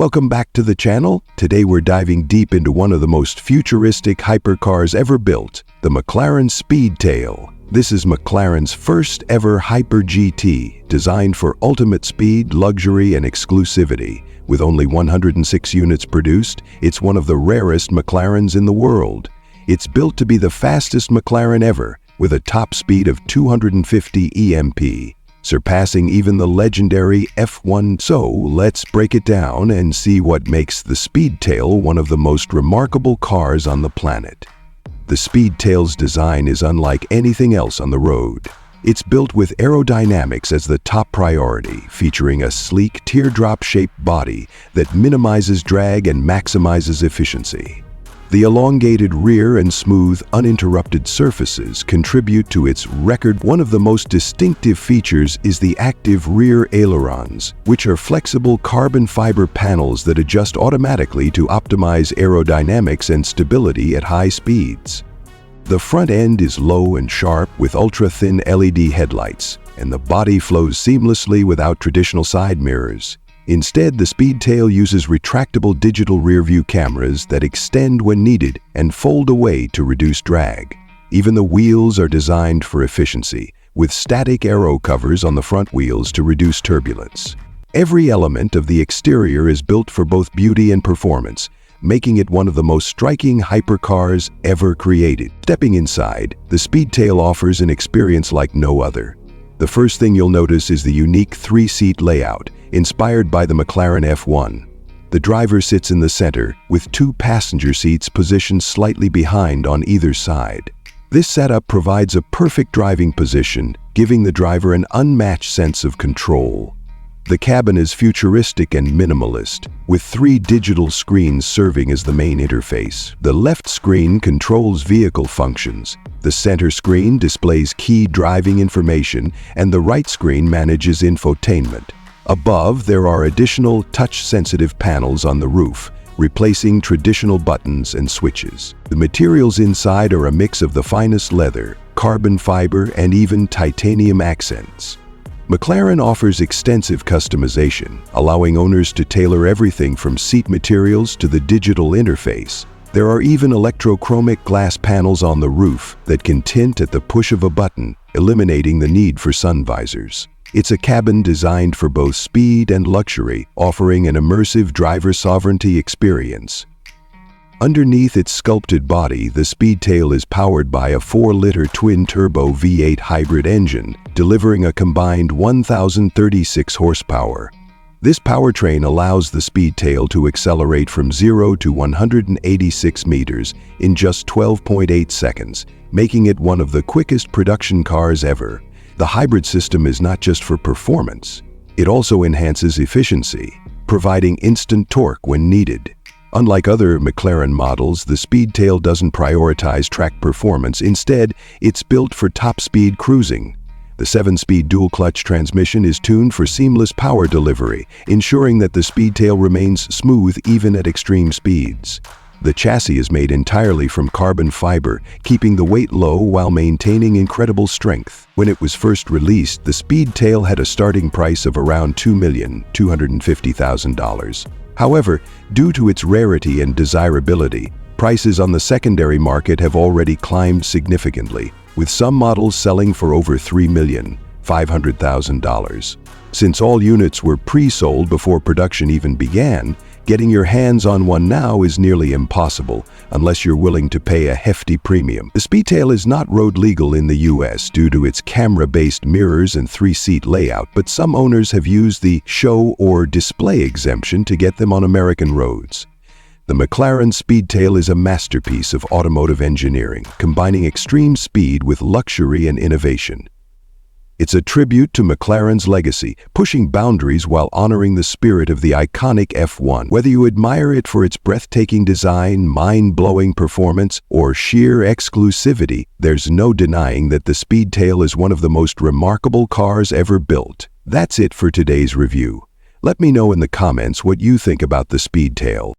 Welcome back to the channel. Today we're diving deep into one of the most futuristic hypercars ever built, the McLaren Speedtail. This is McLaren's first ever Hyper GT, designed for ultimate speed, luxury, and exclusivity. With only 106 units produced, it's one of the rarest McLarens in the world. It's built to be the fastest McLaren ever, with a top speed of 250 EMP, surpassing even the legendary F1. So let's break it down and see what makes the Speedtail one of the most remarkable cars on the planet. The Speedtail's design is unlike anything else on the road. It's built with aerodynamics as the top priority, featuring a sleek teardrop-shaped body that minimizes drag and maximizes efficiency. The elongated rear and smooth, uninterrupted surfaces contribute to its record. One of the most distinctive features is the active rear ailerons, which are flexible carbon fiber panels that adjust automatically to optimize aerodynamics and stability at high speeds. The front end is low and sharp with ultra-thin LED headlights, and the body flows seamlessly without traditional side mirrors. Instead, the Speedtail uses retractable digital rear-view cameras that extend when needed and fold away to reduce drag. Even the wheels are designed for efficiency, with static aero covers on the front wheels to reduce turbulence. Every element of the exterior is built for both beauty and performance, making it one of the most striking hypercars ever created. Stepping inside, the Speedtail offers an experience like no other. The first thing you'll notice is the unique three-seat layout, inspired by the McLaren F1. The driver sits in the center, with two passenger seats positioned slightly behind on either side. This setup provides a perfect driving position, giving the driver an unmatched sense of control. The cabin is futuristic and minimalist, with three digital screens serving as the main interface. The left screen controls vehicle functions, the center screen displays key driving information, and the right screen manages infotainment. Above, there are additional touch-sensitive panels on the roof, replacing traditional buttons and switches. The materials inside are a mix of the finest leather, carbon fiber, and even titanium accents. McLaren offers extensive customization, allowing owners to tailor everything from seat materials to the digital interface. There are even electrochromic glass panels on the roof that can tint at the push of a button, eliminating the need for sun visors. It's a cabin designed for both speed and luxury, offering an immersive driver sovereignty experience. Underneath its sculpted body, the Speedtail is powered by a 4-liter twin-turbo V8 hybrid engine, delivering a combined 1,036 horsepower. This powertrain allows the Speedtail to accelerate from 0 to 186 meters in just 12.8 seconds, making it one of the quickest production cars ever. The hybrid system is not just for performance, it also enhances efficiency, providing instant torque when needed. Unlike other McLaren models, the Speedtail doesn't prioritize track performance. Instead, it's built for top-speed cruising. The 7-speed dual-clutch transmission is tuned for seamless power delivery, ensuring that the Speedtail remains smooth even at extreme speeds. The chassis is made entirely from carbon fiber, keeping the weight low while maintaining incredible strength. When it was first released, the Speedtail had a starting price of around $2,250,000. However, due to its rarity and desirability, prices on the secondary market have already climbed significantly, with some models selling for over $3,500,000. Since all units were pre-sold before production even began, getting your hands on one now is nearly impossible, unless you're willing to pay a hefty premium. The Speedtail is not road legal in the US due to its camera-based mirrors and 3-seat layout, but some owners have used the show or display exemption to get them on American roads. The McLaren Speedtail is a masterpiece of automotive engineering, combining extreme speed with luxury and innovation. It's a tribute to McLaren's legacy, pushing boundaries while honoring the spirit of the iconic F1. Whether you admire it for its breathtaking design, mind-blowing performance, or sheer exclusivity, there's no denying that the Speedtail is one of the most remarkable cars ever built. That's it for today's review. Let me know in the comments what you think about the Speedtail.